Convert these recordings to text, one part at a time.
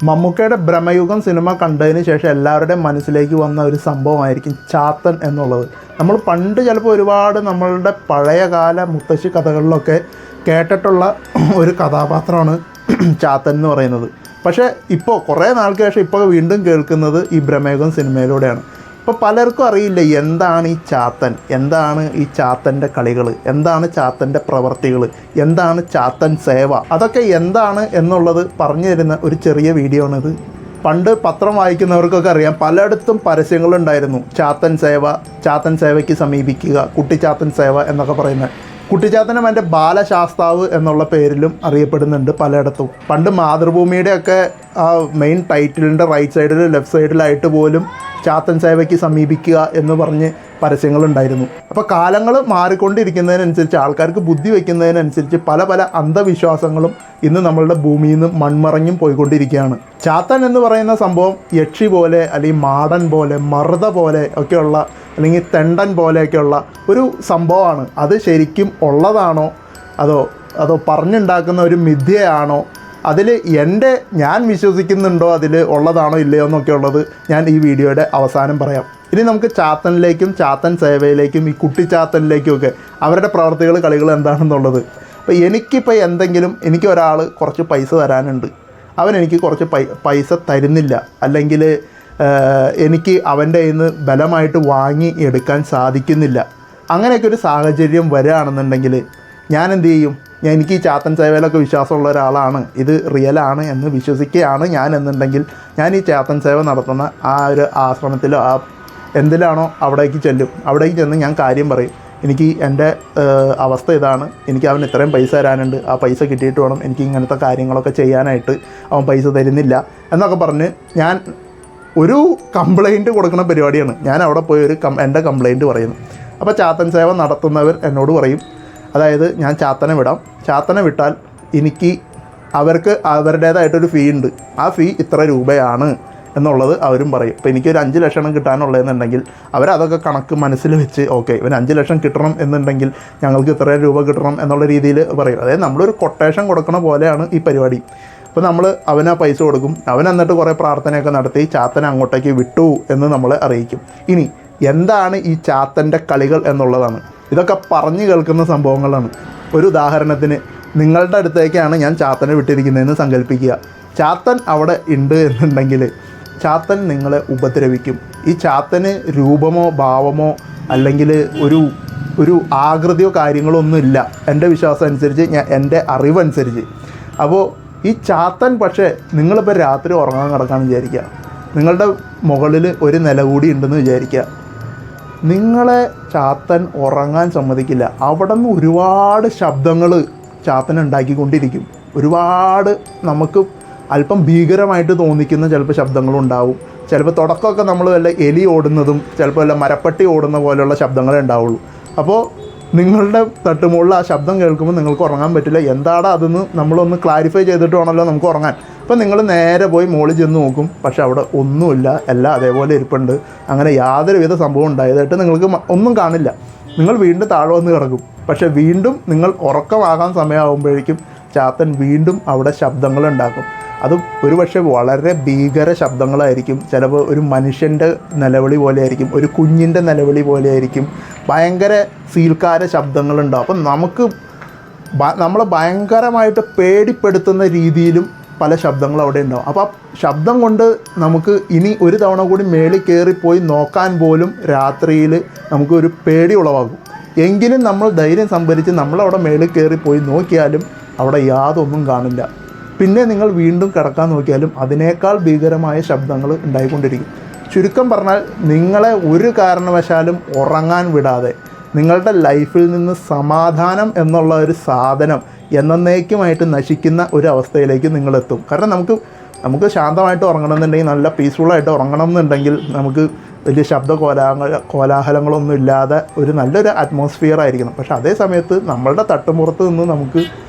മമ്മൂക്കയുടെ ബ്രഹ്മയുഗം സിനിമ കണ്ടതിന് ശേഷം എല്ലാവരുടെയും മനസ്സിലേക്ക് വന്ന ഒരു സംഭവമായിരിക്കും ചാത്തൻ എന്നുള്ളത്. നമ്മൾ പണ്ട് ചിലപ്പോൾ ഒരുപാട് നമ്മളുടെ പഴയകാല മുത്തശ്ശി കഥകളിലൊക്കെ കേട്ടിട്ടുള്ള ഒരു കഥാപാത്രമാണ് ചാത്തൻ എന്ന് പറയുന്നത്. പക്ഷേ ഇപ്പോൾ കുറേ നാൾക്ക് ശേഷം ഇപ്പോൾ വീണ്ടും കേൾക്കുന്നത് ഈ ബ്രഹ്മയുഗം സിനിമയിലൂടെയാണ്. ഇപ്പോൾ പലർക്കും അറിയില്ല എന്താണ് ഈ ചാത്തൻ, എന്താണ് ഈ ചാത്തൻ്റെ കളികൾ, എന്താണ് ചാത്തൻ്റെ പ്രവർത്തികൾ, എന്താണ് ചാത്തൻ സേവ, അതൊക്കെ എന്താണ് എന്നുള്ളത് പറഞ്ഞു തരുന്ന ഒരു ചെറിയ വീഡിയോ ആണിത്. പണ്ട് പത്രം വായിക്കുന്നവർക്കൊക്കെ അറിയാം, പലയിടത്തും പരസ്യങ്ങളുണ്ടായിരുന്നു. ചാത്തൻ സേവ, ചാത്തൻ സേവയ്ക്ക് സമീപിക്കുക, കുട്ടിച്ചാത്തൻ സേവ എന്നൊക്കെ പറയുന്നത്. കുട്ടിച്ചാത്തനും എൻ്റെ ബാലശാസ്താവ് എന്നുള്ള പേരിലും അറിയപ്പെടുന്നുണ്ട് പലയിടത്തും. പണ്ട് മാതൃഭൂമിയുടെയൊക്കെ ആ മെയിൻ ടൈറ്റിലിൻ്റെ റൈറ്റ് സൈഡിൽ ലെഫ്റ്റ് സൈഡിലായിട്ട് പോലും ചാത്തൻ സേവയ്ക്ക് സമീപിക്കുക എന്ന് പറഞ്ഞ് പരസ്യങ്ങളുണ്ടായിരുന്നു. അപ്പോൾ കാലങ്ങൾ മാറിക്കൊണ്ടിരിക്കുന്നതിനനുസരിച്ച്, ആൾക്കാർക്ക് ബുദ്ധി വയ്ക്കുന്നതിനനുസരിച്ച് പല പല അന്ധവിശ്വാസങ്ങളും ഇന്ന് നമ്മളുടെ ഭൂമിയിൽ നിന്ന് മൺമറഞ്ഞും പോയിക്കൊണ്ടിരിക്കുകയാണ്. ചാത്തൻ എന്ന് പറയുന്ന സംഭവം യക്ഷി പോലെ, അല്ലെങ്കിൽ മാടൻ പോലെ, മറുത പോലെ ഒക്കെയുള്ള, അല്ലെങ്കിൽ തെണ്ടൻ പോലെയൊക്കെയുള്ള ഒരു സംഭവമാണ്. അത് ശരിക്കും ഉള്ളതാണോ അതോ പറഞ്ഞുണ്ടാക്കുന്ന ഒരു മിഥ്യയാണോ, അതിൽ ഞാൻ വിശ്വസിക്കുന്നുണ്ടോ, അതിൽ ഉള്ളതാണോ ഇല്ലയോ എന്നൊക്കെ ഉള്ളത് ഞാൻ ഈ വീഡിയോയുടെ അവസാനം പറയാം. ഇനി നമുക്ക് ചാത്തനിലേക്കും ചാത്തൻ സേവയിലേക്കും ഈ കുട്ടിച്ചാത്തനിലേക്കുമൊക്കെ അവരുടെ പ്രവർത്തികൾ, കളികൾ എന്താണെന്നുള്ളത്. അപ്പോൾ എനിക്കിപ്പോൾ എനിക്ക് ഒരാൾ കുറച്ച് പൈസ തരാനുണ്ട്, അവൻ എനിക്ക് കുറച്ച് പൈസ തരുന്നില്ല, അല്ലെങ്കിൽ എനിക്ക് അവൻ്റെ കയ്യിൽ നിന്ന് ബലമായിട്ട് വാങ്ങി എടുക്കാൻ സാധിക്കുന്നില്ല. അങ്ങനെയൊക്കെ ഒരു സാഹചര്യം വരികയാണെന്നുണ്ടെങ്കിൽ ഞാൻ എന്ത് ചെയ്യും? എനിക്ക് ഈ ചാത്തൻ സേവയിലൊക്കെ വിശ്വാസമുള്ള ഒരാളാണ്, ഇത് റിയലാണ് എന്ന് വിശ്വസിക്കുകയാണ് ഞാൻ എന്നുണ്ടെങ്കിൽ, ഞാൻ ഈ ചാത്തൻ സേവ നടത്തുന്ന ആ ഒരു ആശ്രമത്തിലോ എന്തിലാണോ അവിടേക്ക് ചെല്ലും. അവിടേക്ക് ചെന്ന് ഞാൻ കാര്യം പറയും, എനിക്ക് എൻ്റെ അവസ്ഥ ഇതാണ്, എനിക്ക് അവൻ ഇത്രയും പൈസ തരാനുണ്ട്, ആ പൈസ കിട്ടിയിട്ട് വേണം എനിക്ക് ഇങ്ങനത്തെ കാര്യങ്ങളൊക്കെ ചെയ്യാനായിട്ട്, അവൻ പൈസ തരുന്നില്ല എന്നൊക്കെ പറഞ്ഞ് ഞാൻ ഒരു കംപ്ലൈൻറ്റ് കൊടുക്കുന്ന പരിപാടിയാണ്. ഞാൻ അവിടെ പോയി എൻ്റെ കംപ്ലൈൻറ്റ് പറയുന്നു. അപ്പോൾ ചാത്തൻ സേവ നടത്തുന്നവർ എന്നോട് പറയും, അതായത് ഞാൻ ചാത്തനെ വിടാം, ചാത്തനെ വിട്ടാൽ എനിക്ക് അവർക്ക് അവരുടേതായിട്ടൊരു ഫീ ഉണ്ട്, ആ ഫീ ഇത്ര രൂപയാണ് എന്നുള്ളത് അവരും പറയും. ഇപ്പോൾ എനിക്കൊരു 5 ലക്ഷം കിട്ടാനുള്ളതെന്നുണ്ടെങ്കിൽ അവരതൊക്കെ കണക്ക് മനസ്സിൽ വെച്ച്, ഓക്കെ ഇവന് 5 ലക്ഷം കിട്ടണം എന്നുണ്ടെങ്കിൽ ഞങ്ങൾക്ക് ഇത്ര രൂപ കിട്ടണം എന്നുള്ള രീതിയിൽ പറയും. അതായത് നമ്മളൊരു കൊട്ടേഷൻ കൊടുക്കണ പോലെയാണ് ഈ പരിപാടി. അപ്പോൾ നമ്മൾ അവന് പൈസ കൊടുക്കും, അവൻ എന്നിട്ട് കുറേ പ്രാർത്ഥനയൊക്കെ നടത്തി ചാത്തനെ അങ്ങോട്ടേക്ക് വിട്ടു എന്ന് നമ്മളെ അറിയിക്കും. ഇനി എന്താണ് ഈ ചാത്തൻ്റെ കളികൾ എന്നുള്ളതാണ്. ഇതൊക്കെ പറഞ്ഞു കേൾക്കുന്ന സംഭവങ്ങളാണ്. ഒരു ഉദാഹരണത്തിന്, നിങ്ങളുടെ അടുത്തേക്കാണ് ഞാൻ ചാത്തനെ വിട്ടിരിക്കുന്നതെന്ന് സങ്കല്പിക്കുക. ചാത്തൻ അവിടെ ഉണ്ട് എന്നുണ്ടെങ്കിൽ ചാത്തൻ നിങ്ങളെ ഉപദ്രവിക്കും. ഈ ചാത്തന് രൂപമോ ഭാവമോ അല്ലെങ്കിൽ ഒരു ആകൃതിയോ കാര്യങ്ങളോ ഒന്നുമില്ല എൻ്റെ വിശ്വാസം അനുസരിച്ച്, എൻ്റെ അറിവനുസരിച്ച്. അപ്പോൾ ഈ ചാത്തൻ, പക്ഷേ നിങ്ങളിപ്പോൾ രാത്രി ഉറങ്ങാൻ കിടക്കാമെന്ന് വിചാരിക്കുക, നിങ്ങളുടെ മുകളിൽ ഒരു നില കൂടി ഉണ്ടെന്ന് വിചാരിക്കുക, നിങ്ങളെ ചാത്തൻ ഉറങ്ങാൻ സമ്മതിക്കില്ല. അവിടെ നിന്ന് ഒരുപാട് ശബ്ദങ്ങൾ ചാത്തൻ ഉണ്ടാക്കിക്കൊണ്ടിരിക്കും. ഒരുപാട് നമുക്ക് അല്പം ഭീകരമായിട്ട് തോന്നിക്കുന്ന ചിലപ്പോൾ ശബ്ദങ്ങളുണ്ടാവും. ചിലപ്പോൾ തുടക്കമൊക്കെ നമ്മൾ വല്ല എലി ഓടുന്നതും ചിലപ്പോൾ വല്ല മരപ്പട്ടി ഓടുന്ന പോലെയുള്ള ശബ്ദങ്ങളേ ഉണ്ടാവുള്ളൂ. അപ്പോൾ നിങ്ങളുടെ തട്ടുമുകളിൽ ആ ശബ്ദം കേൾക്കുമ്പോൾ നിങ്ങൾക്ക് ഉറങ്ങാൻ പറ്റില്ല. എന്താണ് അതെന്ന് നമ്മളൊന്ന് ക്ലാരിഫൈ ചെയ്തിട്ട് വേണമല്ലോ നമുക്ക് ഉറങ്ങാൻ. അപ്പോൾ നിങ്ങൾ നേരെ പോയി മുകളിൽ ചെന്ന് നോക്കും, പക്ഷെ അവിടെ ഒന്നുമില്ല, എല്ലാം അതേപോലെ ഇരിപ്പുണ്ട്. അങ്ങനെ യാതൊരുവിധ സംഭവം ഉണ്ടായതായിട്ട് നിങ്ങൾക്ക് ഒന്നും കാണില്ല. നിങ്ങൾ വീണ്ടും താഴെ വന്ന് കിടക്കും. പക്ഷേ വീണ്ടും നിങ്ങൾ ഉറക്കമാകാൻ സമയമാകുമ്പോഴേക്കും ചാത്തൻ വീണ്ടും അവിടെ ശബ്ദങ്ങളുണ്ടാക്കും. അത് ഒരുപക്ഷെ വളരെ ഭീകര ശബ്ദങ്ങളായിരിക്കും. ചിലപ്പോൾ ഒരു മനുഷ്യൻ്റെ നിലവിളി പോലെ ആയിരിക്കും, ഒരു കുഞ്ഞിൻ്റെ നിലവിളി പോലെ ആയിരിക്കും. ഭയങ്കര സീൽക്കാര ശബ്ദങ്ങളുണ്ടാവും. അപ്പം നമ്മളെ ഭയങ്കരമായിട്ട് പേടിപ്പെടുത്തുന്ന രീതിയിലും പല ശബ്ദങ്ങളും അവിടെ ഉണ്ടാവും. അപ്പോൾ ആ ശബ്ദം കൊണ്ട് നമുക്ക് ഇനി ഒരു തവണ കൂടി മേളിൽ കയറിപ്പോയി നോക്കാൻ പോലും രാത്രിയിൽ നമുക്കൊരു പേടി ഉളവാകും. എങ്കിലും നമ്മൾ ധൈര്യം സംഭരിച്ച് നമ്മളവിടെ മേളിൽ കയറിപ്പോയി നോക്കിയാലും അവിടെ യാതൊന്നും കാണില്ല. പിന്നെ നിങ്ങൾ വീണ്ടും കിടക്കാൻ നോക്കിയാലും അതിനേക്കാൾ ഭീകരമായ ശബ്ദങ്ങൾ ഉണ്ടായിക്കൊണ്ടിരിക്കും. ചുരുക്കം പറഞ്ഞാൽ, നിങ്ങളെ ഒരു കാരണവശാലും ഉറങ്ങാൻ വിടാതെ നിങ്ങളുടെ ലൈഫിൽ നിന്ന് സമാധാനം എന്നുള്ള ഒരു സാധനം എന്നേക്കുമായിട്ട് നശിക്കുന്ന ഒരു അവസ്ഥയിലേക്ക് നിങ്ങളെത്തും. കാരണം നമുക്ക് ശാന്തമായിട്ട് ഉറങ്ങണമെന്നുണ്ടെങ്കിൽ, നല്ല പീസ്ഫുള്ളായിട്ട് ഉറങ്ങണം എന്നുണ്ടെങ്കിൽ, നമുക്ക് വലിയ കോലാഹലങ്ങളൊന്നും ഇല്ലാതെ ഒരു നല്ലൊരു അറ്റ്മോസ്ഫിയർ ആയിരിക്കണം. പക്ഷേ അതേ സമയത്ത് നമ്മളുടെ തട്ടുമ്പുറത്ത് നിന്ന് നമുക്ക്,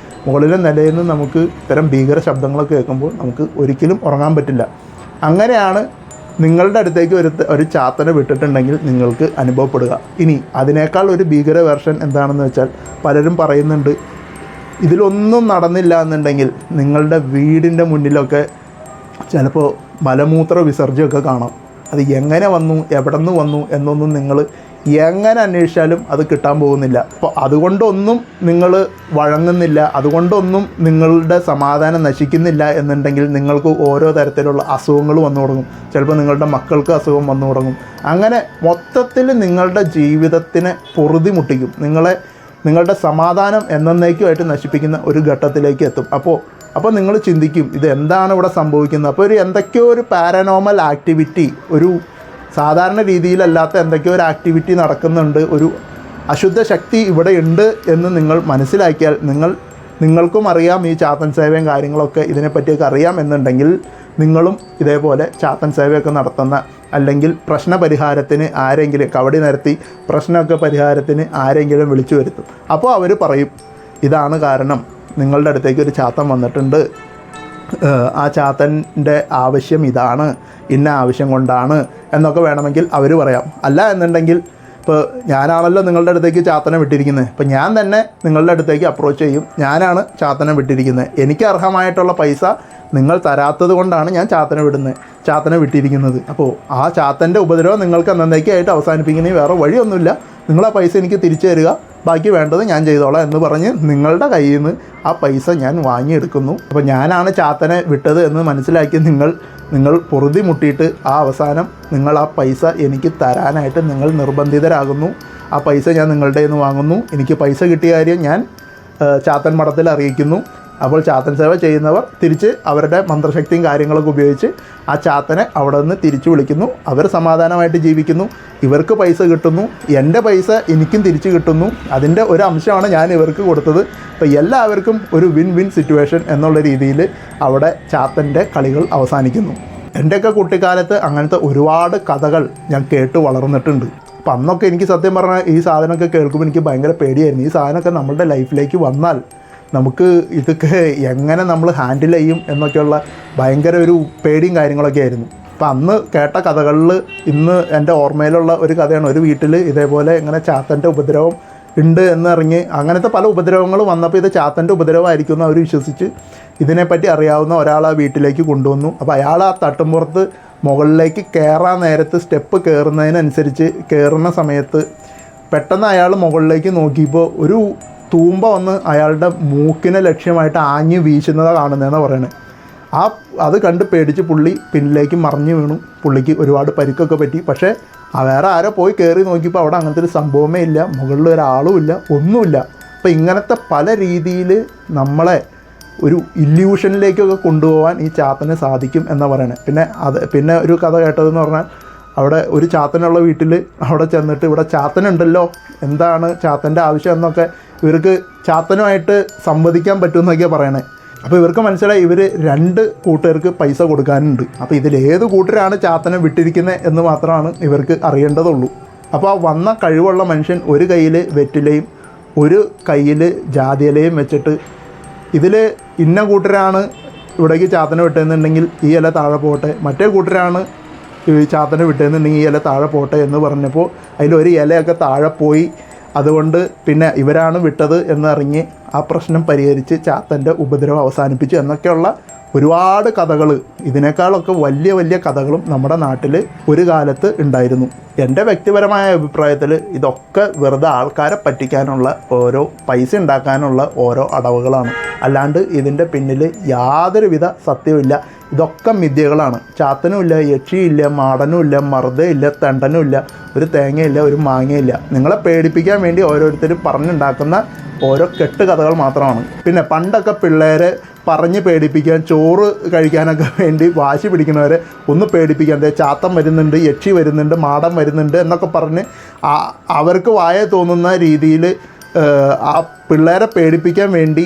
മുകളിലെ നിലയിൽ നിന്ന് നമുക്ക് ഇത്തരം ഭീകര ശബ്ദങ്ങളൊക്കെ കേൾക്കുമ്പോൾ നമുക്ക് ഒരിക്കലും ഉറങ്ങാൻ പറ്റില്ല. അങ്ങനെയാണ് നിങ്ങളുടെ അടുത്തേക്ക് ഒരു ചാത്തനെ വിട്ടിട്ടുണ്ടെങ്കിൽ നിങ്ങൾക്ക് അനുഭവപ്പെടുക. ഇനി അതിനേക്കാൾ ഒരു ഭീകര വെർഷൻ എന്താണെന്ന് വെച്ചാൽ, പലരും പറയുന്നുണ്ട്, ഇതിലൊന്നും നടന്നില്ല എന്നുണ്ടെങ്കിൽ നിങ്ങളുടെ വീടിൻ്റെ മുന്നിലൊക്കെ ചിലപ്പോൾ മലമൂത്ര വിസർജ്യമൊക്കെ കാണാം. അത് എങ്ങനെ വന്നു, എവിടെ നിന്ന് വന്നു എന്നൊന്നും നിങ്ങൾ എങ്ങനെ അന്വേഷിച്ചാലും അത് കിട്ടാൻ പോകുന്നില്ല. അപ്പോൾ അതുകൊണ്ടൊന്നും നിങ്ങൾ വഴങ്ങുന്നില്ല, അതുകൊണ്ടൊന്നും നിങ്ങളുടെ സമാധാനം നശിക്കുന്നില്ല എന്നുണ്ടെങ്കിൽ നിങ്ങൾക്ക് ഓരോ തരത്തിലുള്ള അസുഖങ്ങൾ വന്നു തുടങ്ങും. ചിലപ്പോൾ നിങ്ങളുടെ മക്കൾക്ക് അസുഖം വന്നു തുടങ്ങും. അങ്ങനെ മൊത്തത്തിൽ നിങ്ങളുടെ ജീവിതത്തിനെ പൊറുതി മുട്ടിക്കും, നിങ്ങളുടെ സമാധാനം എന്നേക്കുമായിട്ട് നശിപ്പിക്കുന്ന ഒരു ഘട്ടത്തിലേക്ക് എത്തും. അപ്പോൾ നിങ്ങൾ ചിന്തിക്കും, ഇത് എന്താണ് ഇവിടെ സംഭവിക്കുന്നത്? അപ്പോൾ എന്തൊക്കെയോ ഒരു പാരനോർമൽ ആക്ടിവിറ്റി, ഒരു സാധാരണ രീതിയിലല്ലാത്ത എന്തൊക്കെയോ ഒരു ആക്ടിവിറ്റി നടക്കുന്നുണ്ട്, ഒരു അശുദ്ധ ശക്തി ഇവിടെ ഉണ്ട് എന്ന് നിങ്ങൾ മനസ്സിലാക്കിയാൽ നിങ്ങൾക്കും അറിയാം ഈ ചാത്തൻ സേവയും കാര്യങ്ങളൊക്കെ ഇതിനെപ്പറ്റിയൊക്കെ അറിയാം എന്നുണ്ടെങ്കിൽ നിങ്ങളും ഇതേപോലെ ചാത്തൻ സേവയൊക്കെ നടത്തുന്ന, അല്ലെങ്കിൽ പ്രശ്നപരിഹാരത്തിന് ആരെങ്കിലും കവടി നിരത്തി പ്രശ്നമൊക്കെ പരിഹാരത്തിന് ആരെങ്കിലും വിളിച്ചു വരുത്തും. അപ്പോൾ അവർ പറയും, ഇതാണ് കാരണം, നിങ്ങളുടെ അടുത്തേക്ക് ഒരു ചാത്തൻ വന്നിട്ടുണ്ട്, ആ ചാത്തൻ്റെ ആവശ്യം ഇതാണ്, ഇന്ന ആവശ്യം കൊണ്ടാണ് എന്നൊക്കെ വേണമെങ്കിൽ അവർ പറയാം. അല്ല എന്നുണ്ടെങ്കിൽ ഇപ്പോൾ ഞാനാണല്ലോ നിങ്ങളുടെ അടുത്തേക്ക് ചാത്തനെ വിട്ടിരിക്കുന്നത്, ഇപ്പോൾ ഞാൻ തന്നെ നിങ്ങളുടെ അടുത്തേക്ക് അപ്രോച്ച് ചെയ്യും, ഞാനാണ് ചാത്തനെ വിട്ടിരിക്കുന്നത്, എനിക്ക് അർഹമായിട്ടുള്ള പൈസ നിങ്ങൾ തരാത്തത് കൊണ്ടാണ് ഞാൻ ചാത്തനെ വിട്ടിരിക്കുന്നത്. അപ്പോൾ ആ ചാത്തൻ്റെ ഉപദ്രവം നിങ്ങൾക്ക് എന്നേക്കായിട്ട് അവസാനിപ്പിക്കുന്നതിന് വേറെ വഴിയൊന്നുമില്ല, നിങ്ങൾ ആ പൈസ എനിക്ക് തിരിച്ചു തരിക, ബാക്കി വേണ്ടത് ഞാൻ ചെയ്തോളാം എന്ന് പറഞ്ഞ് നിങ്ങളുടെ കയ്യിൽ നിന്ന് ആ പൈസ ഞാൻ വാങ്ങിയെടുക്കുന്നു. അപ്പോൾ ഞാനാണ് ചാത്തനെ വിട്ടത് എന്ന് മനസ്സിലാക്കി നിങ്ങൾ പൊറുതി മുട്ടിയിട്ട് ആ അവസാനം നിങ്ങൾ ആ പൈസ എനിക്ക് തരാനായിട്ട് നിങ്ങൾ നിർബന്ധിതരാകുന്നു. ആ പൈസ ഞാൻ നിങ്ങളുടെ കയ്യിൽ നിന്ന് വാങ്ങുന്നു, എനിക്ക് പൈസ കിട്ടിയ കാര്യം ഞാൻ ചാത്തൻ മഠത്തിൽ അറിയിക്കുന്നു. അപ്പോൾ ചാത്തൻ സേവ ചെയ്യുന്നവർ തിരിച്ച് അവരുടെ മന്ത്രശക്തിയും കാര്യങ്ങളൊക്കെ ഉപയോഗിച്ച് ആ ചാത്തനെ അവിടെ നിന്ന് തിരിച്ചു വിളിക്കുന്നു. അവർ സമാധാനമായിട്ട് ജീവിക്കുന്നു, ഇവർക്ക് പൈസ കിട്ടുന്നു, എൻ്റെ പൈസ എനിക്കും തിരിച്ചു കിട്ടുന്നു, അതിൻ്റെ ഒരു അംശമാണ് ഞാൻ ഇവർക്ക് കൊടുത്തത്. അപ്പോൾ എല്ലാവർക്കും ഒരു വിൻ വിൻ സിറ്റുവേഷൻ എന്നുള്ള രീതിയിൽ അവിടെ ചാത്തൻ്റെ കളികൾ അവസാനിക്കുന്നു. എൻ്റെയൊക്കെ കുട്ടിക്കാലത്ത് അങ്ങനത്തെ ഒരുപാട് കഥകൾ ഞാൻ കേട്ട് വളർന്നിട്ടുണ്ട്. അപ്പം അന്നൊക്കെ എനിക്ക് സത്യം പറഞ്ഞാൽ ഈ സാധനമൊക്കെ കേൾക്കുമ്പോൾ എനിക്ക് ഭയങ്കര പേടിയായിരുന്നു. ഈ സാധനമൊക്കെ നമ്മളുടെ ലൈഫിലേക്ക് വന്നാൽ നമുക്ക് ഇതൊക്കെ എങ്ങനെ നമ്മൾ ഹാൻഡിൽ ചെയ്യും എന്നൊക്കെയുള്ള ഭയങ്കര ഒരു പേടിയും കാര്യങ്ങളൊക്കെ ആയിരുന്നു. അപ്പം അന്ന് കേട്ട കഥകളിൽ ഇന്ന് എൻ്റെ ഓർമ്മയിലുള്ള ഒരു കഥയാണ്. ഒരു വീട്ടിൽ ഇതേപോലെ ഇങ്ങനെ ചാത്തൻ്റെ ഉപദ്രവം ഉണ്ട് എന്നറിഞ്ഞ് അങ്ങനത്തെ പല ഉപദ്രവങ്ങളും വന്നപ്പോൾ ഇത് ചാത്തൻ്റെ ഉപദ്രവമായിരിക്കും എന്ന് അവർ വിശ്വസിച്ച് ഇതിനെപ്പറ്റി അറിയാവുന്ന ഒരാൾ ആ വീട്ടിലേക്ക് കൊണ്ടുവന്നു. അപ്പോൾ അയാൾ ആ തട്ടുംപുറത്ത് മുകളിലേക്ക് കയറാൻ നേരത്ത് സ്റ്റെപ്പ് കയറുന്നതിനനുസരിച്ച് കയറുന്ന സമയത്ത് പെട്ടെന്ന് അയാൾ മുകളിലേക്ക് നോക്കിയപ്പോൾ ഒരു തൂമ്പ വന്ന് അയാളുടെ മൂക്കിനെ ലക്ഷ്യമായിട്ട് ആഞ്ഞ് വീശുന്നതാണ് കാണുന്നതെന്ന് പറയണത്. അത് കണ്ട് പേടിച്ച് പുള്ളി പിന്നിലേക്ക് മറിഞ്ഞു വീണു. പുള്ളിക്ക് ഒരുപാട് പരിക്കൊക്കെ പറ്റി. പക്ഷേ വേറെ ആരോ പോയി കയറി നോക്കിയപ്പോൾ അവിടെ അങ്ങനത്തെ ഒരു സംഭവമേ ഇല്ല, മുകളിൽ ഒരാളും ഇല്ല, ഒന്നുമില്ല. അപ്പോൾ ഇങ്ങനത്തെ പല രീതിയിൽ നമ്മളെ ഒരു ഇല്യൂഷനിലേക്കൊക്കെ കൊണ്ടുപോകാൻ ഈ ചാത്തന് സാധിക്കും എന്നാണ് പറയണത്. പിന്നെ ഒരു കഥ കേട്ടതെന്ന് പറഞ്ഞാൽ അവിടെ ഒരു ചാത്തനുള്ള വീട്ടിൽ അവിടെ ചെന്നിട്ട് ഇവിടെ ചാത്തനുണ്ടല്ലോ, എന്താണ് ചാത്തൻ്റെ ആവശ്യം എന്നൊക്കെ ഇവർക്ക് ചാത്തനുമായിട്ട് സംവദിക്കാൻ പറ്റുമെന്നൊക്കെയാണ് പറയണേ. അപ്പോൾ ഇവർക്ക് മനസ്സിലായി ഇവർ 2 കൂട്ടുകാർക്ക് പൈസ കൊടുക്കാനുണ്ട്. അപ്പോൾ ഇതിലേത് കൂട്ടരാണ് ചാത്തനെ വിട്ടിരിക്കുന്നത് എന്ന് മാത്രമാണ് ഇവർക്ക് അറിയേണ്ടതുള്ളൂ. അപ്പോൾ ആ വന്ന കഴിവുള്ള മനുഷ്യൻ ഒരു കയ്യിൽ വെറ്റിലയും ഒരു കയ്യിൽ ജാതിയിലയും വെച്ചിട്ട് ഇതിൽ ഇന്ന കൂട്ടരാണ് ഇവിടേക്ക് ചാത്തനെ വിട്ടതെന്നുണ്ടെങ്കിൽ ഈ ഇല താഴെ പോട്ടെ, മറ്റേ കൂട്ടരാണ് ഈ ചാത്തനെ വിട്ടതെന്നുണ്ടെങ്കിൽ ഈ ഇല താഴെ പോട്ടെ എന്ന് പറഞ്ഞപ്പോൾ അതിലൊരു ഇലയൊക്കെ താഴെ പോയി. അതുകൊണ്ട് പിന്നെ ഇവരാണ് വിട്ടത് എന്നറിഞ്ഞ് ആ പ്രശ്നം പരിഹരിച്ച് ചാത്തൻ്റെ ഉപദ്രവം അവസാനിപ്പിച്ചു എന്നൊക്കെയുള്ള ഒരുപാട് കഥകൾ, ഇതിനേക്കാളൊക്കെ വലിയ വലിയ കഥകളും നമ്മുടെ നാട്ടിൽ ഒരു കാലത്ത് ഉണ്ടായിരുന്നു. എൻ്റെ വ്യക്തിപരമായ അഭിപ്രായത്തിൽ ഇതൊക്കെ വെറുതെ ആൾക്കാരെ പറ്റിക്കാനുള്ള ഓരോ പൈസ ഉണ്ടാക്കാനുള്ള ഓരോ അടവുകളാണ്. അല്ലാണ്ട് ഇതിൻ്റെ പിന്നിൽ യാതൊരുവിധ സത്യവുമില്ല. ഇതൊക്കെ മിഥ്യകളാണ്. ചാത്തനുമില്ല, യക്ഷിയില്ല, മാടനുമില്ല, മറുതയില്ല, തെണ്ടനുമില്ല, ഒരു തേങ്ങയില്ല, ഒരു മാങ്ങയില്ല. നിങ്ങളെ പേടിപ്പിക്കാൻ വേണ്ടി ഓരോരുത്തരും പറഞ്ഞുണ്ടാക്കുന്ന ഓരോ കെട്ടുകഥകൾ മാത്രമാണ്. പിന്നെ പണ്ടൊക്കെ പിള്ളേരെ പറഞ്ഞ് പേടിപ്പിക്കാൻ, ചോറ് കഴിക്കാനൊക്കെ വേണ്ടി വാശി പിടിക്കുന്നവരെ ഒന്ന് പേടിപ്പിക്കാൻ, ചാത്തൻ വരുന്നുണ്ട്, യക്ഷി വരുന്നുണ്ട്, മാടൻ വരുന്നുണ്ട് എന്നൊക്കെ പറഞ്ഞ് അവർക്ക് വായ തോന്നുന്ന രീതിയിൽ ആ പിള്ളേരെ പേടിപ്പിക്കാൻ വേണ്ടി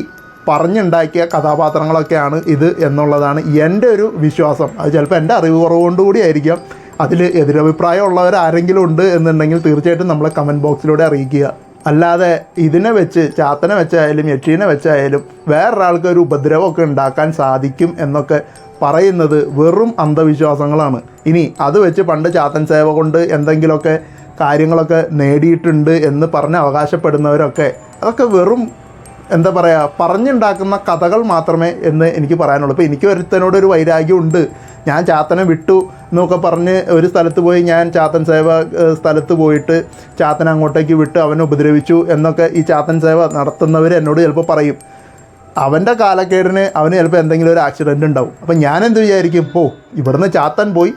പറഞ്ഞുണ്ടാക്കിയ കഥാപാത്രങ്ങളൊക്കെയാണ് ഇത് എന്നുള്ളതാണ് എൻ്റെ ഒരു വിശ്വാസം. അത് ചിലപ്പോൾ എൻ്റെ അറിവ് കുറവുകൊണ്ടുകൂടി ആയിരിക്കാം. അതിൽ എതിരഭിപ്രായം ഉള്ളവർ ആരെങ്കിലും ഉണ്ട് എന്നുണ്ടെങ്കിൽ തീർച്ചയായിട്ടും നമ്മളെ കമൻറ്റ് ബോക്സിലൂടെ അറിയിക്കുക. അല്ലാതെ ഇതിനെ വെച്ച്, ചാത്തനെ വെച്ചായാലും യക്ഷീനെ വെച്ചായാലും വേറൊരാൾക്ക് ഒരു ഉപദ്രവമൊക്കെ ഉണ്ടാക്കാൻ സാധിക്കും എന്നൊക്കെ പറയുന്നത് വെറും അന്ധവിശ്വാസങ്ങളാണ്. ഇനി അത് വെച്ച് പണ്ട് ചാത്തൻ സേവ കൊണ്ട് എന്തെങ്കിലുമൊക്കെ കാര്യങ്ങളൊക്കെ നേടിയിട്ടുണ്ട് എന്ന് പറഞ്ഞ് അവകാശപ്പെടുന്നവരൊക്കെ അതൊക്കെ വെറും എന്താ പറയുക, പറഞ്ഞുണ്ടാക്കുന്ന കഥകൾ മാത്രമേ എന്ന് എനിക്ക് പറയാനുള്ളൂ. ഇപ്പോൾ എനിക്ക് ഒരുത്തനോടൊരു വൈരാഗ്യമുണ്ട്, ഞാൻ ചാത്തനെ വിട്ടു എന്നൊക്കെ പറഞ്ഞ് ഒരു സ്ഥലത്ത് പോയി ഞാൻ ചാത്തൻ സേവ സ്ഥലത്ത് പോയിട്ട് ചാത്തനെ അങ്ങോട്ടേക്ക് വിട്ട് അവനെ ഉപദ്രവിച്ചു എന്നൊക്കെ ഈ ചാത്തൻ സേവ നടത്തുന്നവർ എന്നോട് ചിലപ്പോൾ പറയും. അവൻ്റെ കാലക്കേടിന് അവന് ചിലപ്പോൾ എന്തെങ്കിലും ഒരു ആക്സിഡൻറ്റ് ഉണ്ടാവും. അപ്പം ഞാനെന്ത് വിചാരിക്കും, ഇവിടുന്ന് ചാത്തൻ പോയി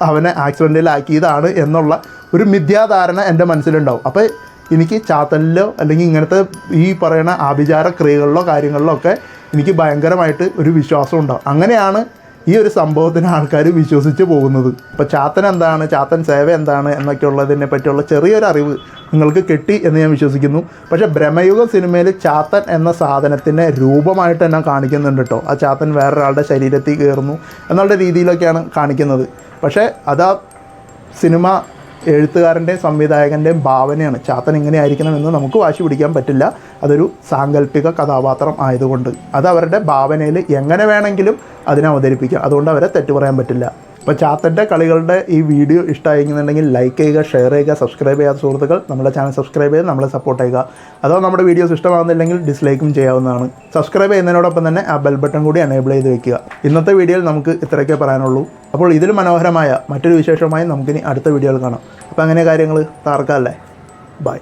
അവനെ ആക്സിഡൻറ്റിലാക്കിയതാണ് എന്നുള്ള ഒരു മിഥ്യാധാരണ എൻ്റെ മനസ്സിലുണ്ടാവും. അപ്പോൾ എനിക്ക് ചാത്തനിലോ അല്ലെങ്കിൽ ഇങ്ങനത്തെ ഈ പറയുന്ന ആഭിചാര ക്രിയകളിലോ കാര്യങ്ങളിലോ ഒക്കെ എനിക്ക് ഭയങ്കരമായിട്ട് ഒരു വിശ്വാസം ഉണ്ടാവും. അങ്ങനെയാണ് ഈ ഒരു സംഭവത്തിന് ആൾക്കാർ വിശ്വസിച്ച് പോകുന്നത്. ഇപ്പോൾ ചാത്തൻ എന്താണ്, ചാത്തൻ സേവ എന്താണ് എന്നൊക്കെ ഉള്ളതിനെ പറ്റിയുള്ള ചെറിയൊരു അറിവ് നിങ്ങൾക്ക് കിട്ടി എന്ന് ഞാൻ വിശ്വസിക്കുന്നു. പക്ഷേ ബ്രഹ്മയുഗ സിനിമയിൽ ചാത്തൻ എന്ന സാധനത്തിനെ രൂപമായിട്ട് തന്നെ കാണിക്കുന്നുണ്ട് കേട്ടോ. ആ ചാത്തൻ വേറൊരാളുടെ ശരീരത്തിൽ കയറുന്നു എന്നുള്ള രീതിയിലൊക്കെയാണ് കാണിക്കുന്നത്. പക്ഷേ അതാ സിനിമ എഴുത്തുകാരൻ്റെയും സംവിധായകൻ്റെയും ഭാവനയാണ്. ചാത്തൻ ഇങ്ങനെ ആയിരിക്കണമെന്ന് നമുക്ക് വാശി പിടിക്കാൻ പറ്റില്ല. അതൊരു സാങ്കല്പിക കഥാപാത്രം ആയതുകൊണ്ട് അത് അവരുടെ ഭാവനയിൽ എങ്ങനെ വേണമെങ്കിലും അതിനെ അവതരിപ്പിക്കാം. അതുകൊണ്ട് അവരെ തെറ്റു പറയാൻ പറ്റില്ല. അപ്പോൾ ചാത്തൻ്റെ കളികളുടെ ഈ വീഡിയോ ഇഷ്ടമായിരിക്കുന്നുണ്ടെങ്കിൽ ലൈക്ക് ചെയ്യുക, ഷെയർ ചെയ്യുക, സബ്സ്ക്രൈബ് ചെയ്യാത്ത സുഹൃത്തുക്കൾ നമ്മുടെ ചാനൽ സബ്സ്ക്രൈബ് ചെയ്ത് നമ്മളെ സപ്പോർട്ട് ചെയ്യുക. അതോ നമ്മുടെ വീഡിയോസ് ഇഷ്ടമാകുന്നില്ലെങ്കിൽ ഡിസ്ലൈക്കും ചെയ്യാവുന്നതാണ്. സബ്സ്ക്രൈബ് ചെയ്യുന്നതിനോടൊപ്പം തന്നെ ആ ബെൽ ബട്ടൺ കൂടി എനേബിൾ ചെയ്ത് വെക്കുക. ഇന്നത്തെ വീഡിയോയിൽ നമുക്ക് ഇത്രയൊക്കെ പറയാനുള്ളൂ. അപ്പോൾ ഇതിൽ മനോഹരമായ മറ്റൊരു വിശേഷമായി നമുക്കിനി അടുത്ത വീഡിയോയിൽ കാണാം. അപ്പോൾ അങ്ങനെ കാര്യങ്ങൾ താർക്കാമല്ലേ. ബൈ.